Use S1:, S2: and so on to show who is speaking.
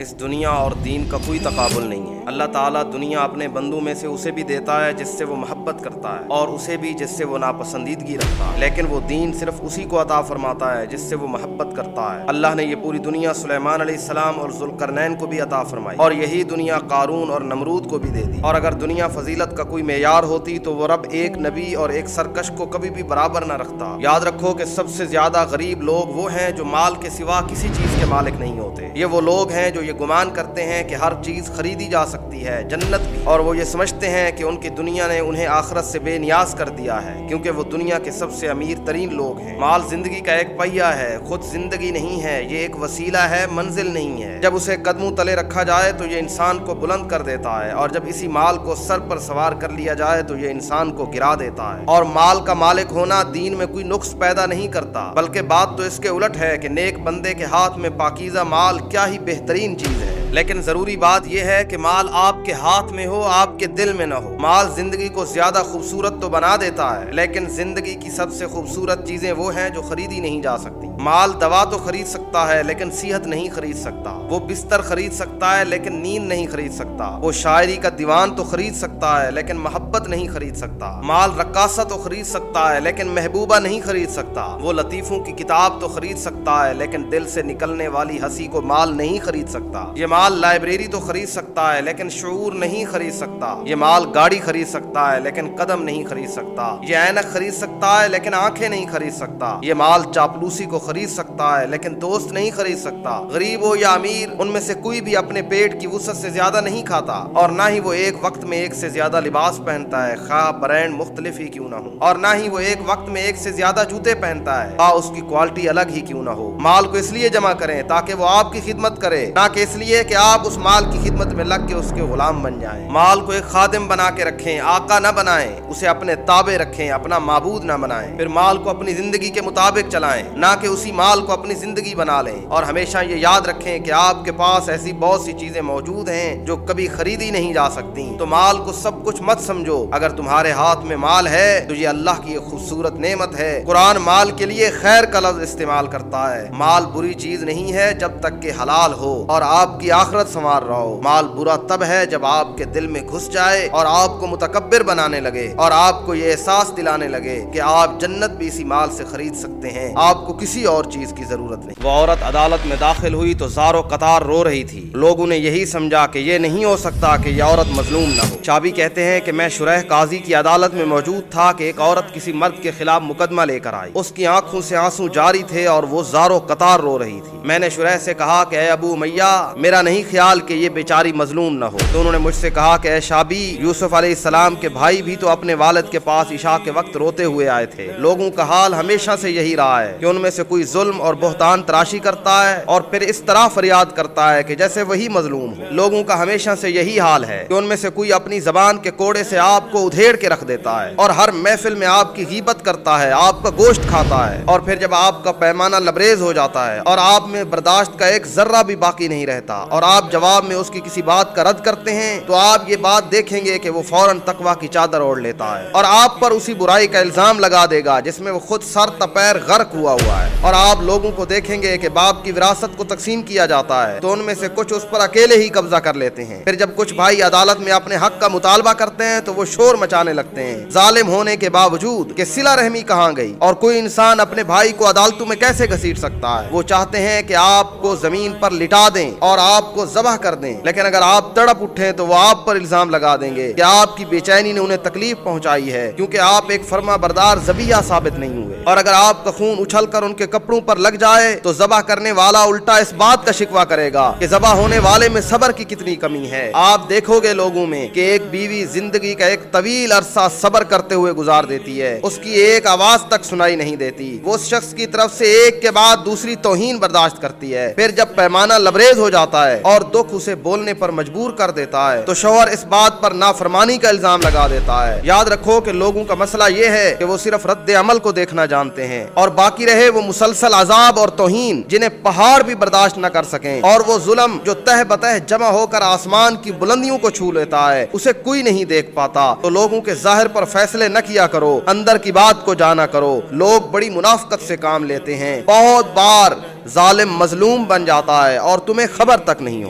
S1: इस दुनिया और दीन का कोई तकाबुल नहीं है। अल्लाह ताला दुनिया अपने बंदों में से उसे भी देता है जिससे वो मोहब्बत करता है, और उसे भी जिससे वो नापसंदीदगी रखता है, लेकिन वो दीन सिर्फ उसी को अता फरमाता है जिससे वो मोहब्बत करता है। अल्लाह ने ये पूरी दुनिया सुलेमान अलैहिस्सलाम और जुल्करनैन को भी अता फरमाई, और यही दुनिया कारून और नमरूद को भी दे दी। और अगर दुनिया फजीलत का कोई मेयार होती तो वो रब एक नबी और एक सरकश को कभी भी बराबर न रखता। याद रखो कि सबसे ज्यादा गरीब लोग वो हैं जो माल के सिवा किसी चीज के मालिक नहीं होते। ये वो लोग हैं जो ये गुमान करते हैं कि हर चीज खरीदी जा सकती है, जन्नत भी, और वो ये समझते हैं कि उनकी दुनिया ने उन्हें आखिरत से बेनियाज कर दिया है, क्योंकि वो दुनिया के सबसे अमीर तरीन लोग हैं। माल जिंदगी का एक पहिया है, खुद जिंदगी नहीं है, ये एक वसीला है, मंजिल नहीं है। जब उसे कदमों तले रखा जाए तो ये इंसान को बुलंद कर देता है, और जब इसी माल को सर पर सवार कर लिया जाए तो ये इंसान को गिरा देता है। और माल का मालिक होना दीन में कोई नुक्स पैदा नहीं करता, बल्कि बात तो इसके उलट है कि नेक बंदे के हाथ में पाकीज़ा माल क्या ही बेहतरीन चीज है। लेकिन जरूरी बात यह है कि माल आपके हाथ में हो, आपके दिल में न हो। माल जिंदगी को ज्यादा खूबसूरत तो बना देता है, लेकिन जिंदगी की सबसे खूबसूरत चीजें वो हैं जो खरीदी नहीं जा सकती। माल दवा तो खरीद सकता है लेकिन सेहत नहीं खरीद सकता। वो बिस्तर खरीद सकता है लेकिन नींद नहीं खरीद सकता। वो शायरी का दीवान तो खरीद सकता है लेकिन मोहब्बत नहीं खरीद सकता। माल रक्कासा तो खरीद सकता है लेकिन महबूबा नहीं खरीद सकता। वो लतीफों की किताब तो खरीद सकता है लेकिन दिल से निकलने वाली हंसी को माल नहीं खरीद सकता। ये माल लाइब्रेरी तो खरीद सकता है लेकिन शऊर नहीं खरीद सकता। ये माल गाड़ी खरीद सकता है लेकिन कदम नहीं खरीद सकता। ये ऐनक खरीद सकता है लेकिन आंखें नहीं खरीद सकता। ये माल चापलूसी को खरीद सकता है लेकिन दोस्त नहीं खरीद सकता। गरीब हो या अमीर, उनमें से कोई भी अपने पेट की वुसअत से ज्यादा नहीं खाता, और ना ही वो एक वक्त में एक से ज्यादा लिबास पहनता है, खा ब्रांड मुख्तलिफ ही क्यों ना हो, और ना ही वो एक वक्त में एक से ज्यादा जूते पहनता है, खा उसकी क्वालिटी अलग ही क्यों ना हो। माल को इसलिए जमा करें ताकि वो आपकी खिदमत करे, ना कि इसलिए कि आप उस माल की खिदमत में लग के उसके गुलाम बन जाएं। माल को एक खादिम बना के रखें, आका न बनाएं, उसे अपने ताबे रखें, अपना माबूद न बनाएं। फिर माल को अपनी जिंदगी के मुताबिक चलाएं, ना कि उसी माल को अपनी जिंदगी बना लें। और हमेशा ये याद रखें कि आपके पास ऐसी बहुत सी चीजें मौजूद हैं जो कभी खरीदी नहीं जा सकती। तो माल को सब कुछ मत समझो। अगर तुम्हारे हाथ में माल है तो ये अल्लाह की एक खूबसूरत नेमत है। कुरान माल के लिए खैर का लफ्ज इस्तेमाल करता है। माल बुरी चीज नहीं है जब तक कि हलाल हो और आपकी आखिरत संवार रहो। माल बुरा तब है जब आपके दिल में घुस जाए और आपको मुतकब्बिर बनाने लगे, और आपको ये एहसास दिलाने लगे कि आप जन्नत भी इसी माल से खरीद सकते हैं, आपको किसी और चीज की जरूरत नहीं। वो औरत अदालत में दाखिल हुई तो ज़ारो कतार रो रही थी। लोगों ने यही समझा कि ये नहीं हो सकता कि यह औरत मजलूम न हो। शाबी कहते हैं कि मैं शुरह काजी की अदालत में मौजूद था कि एक औरत किसी मर्द के खिलाफ मुकदमा लेकर आई। उसकी आंखों से आंसू जारी थे और वो ज़ारो कतार रो रही थी। मैंने शुरह से कहा कि अबू मैया, मेरा नहीं ख्याल कि ये बेचारी मजलूम न हो। तो उन्होंने मुझसे कहा कि ऐ शाबी, यूसुफ अलैहिस्सलाम के भाई भी तो अपने वालिद के पास इशा के वक्त रोते हुए आए थे। लोगों का हाल हमेशा से यही रहा है कि उनमें से कोई जुल्म और बहतान तराशी करता है और फिर इस तरह फरियाद करता है कि जैसे वही मजलूम हो। लोगों का हमेशा से यही हाल है कि उनमें से कोई अपनी जबान के कोड़े से आपको उधेड़ के रख देता है और हर महफिल में आपकी गीबत करता है, आपका गोश्त खाता है, और फिर जब आपका पैमाना लबरेज हो जाता है और आप में बर्दाश्त का एक जर्रा भी बाकी नहीं रहता और आप जवाब में उसकी किसी बात का रद्द करते हैं, तो आप ये बात देखेंगे कि वो फौरन तकवा की चादर ओढ़ लेता है और आप पर उसी बुराई का इल्जाम लगा देगा जिसमें वो खुद सर तपैर गर्क हुआ है। और आप लोगों को देखेंगे कि बाप की विरासत को तकसीम किया जाता है तो उनमें से कुछ उस पर अकेले ही कब्जा कर लेते हैं। फिर जब कुछ भाई अदालत में अपने हक का मुतालबा करते हैं तो वो शोर मचाने लगते हैं, जालिम होने के बावजूद कि सिला रहमी कहाँ गई, और कोई इंसान अपने भाई को अदालतों में कैसे घसीट सकता है। वो चाहते हैं कि आपको जमीन पर लिटा दें और आपको जबह कर दें, लेकिन अगर आप तड़प उठे तो वो आप पर इल्जाम लगा देंगे कि आपकी बेचैनी ने उन्हें तकलीफ पहुंचाई है, क्योंकि आप एक फर्मा बरदार ज़बिया साबित नहीं हुए। और अगर आपका खून उछल कर उनके कपड़ों पर लग जाए तो ज़बह करने वाला उल्टा इस बात का शिकवा करेगा कि ज़बह होने वाले में सब्र की कितनी कमी है। आप देखोगे लोगों में कि एक बीवी जिंदगी का एक तवील अरसा सब्र करते हुए गुजार देती है, उसकी एक आवाज तक सुनाई नहीं देती, वो उस शख्स की तरफ से एक के बाद दूसरी तौहीन बर्दाश्त करती है। फिर जब पैमाना लबरेज हो जाता है और दुख उसे बोलने पर मजबूर कर देता है तो शौहर इस बात पर नाफरमानी का इल्जाम लगा देता है। याद रखो कि लोगों का मसला ये है कि वो सिर्फ रद्द अमल को देखना जानते हैं और बाकी रहे वो मुसलसल अजाब और तौहीन जिन्हें पहाड़ भी बर्दाश्त न कर सकें, और वो जुल्म जो तह बतह जमा होकर आसमान की बुलंदियों को छू लेता है उसे कोई नहीं देख पाता। तो लोगों के जाहिर पर फैसले न किया करो, अंदर की बात को जाना करो। लोग बड़ी मुनाफकत से काम लेते हैं, बहुत बार जालिम मजलूम बन जाता है और तुम्हें खबर तक नहीं हो।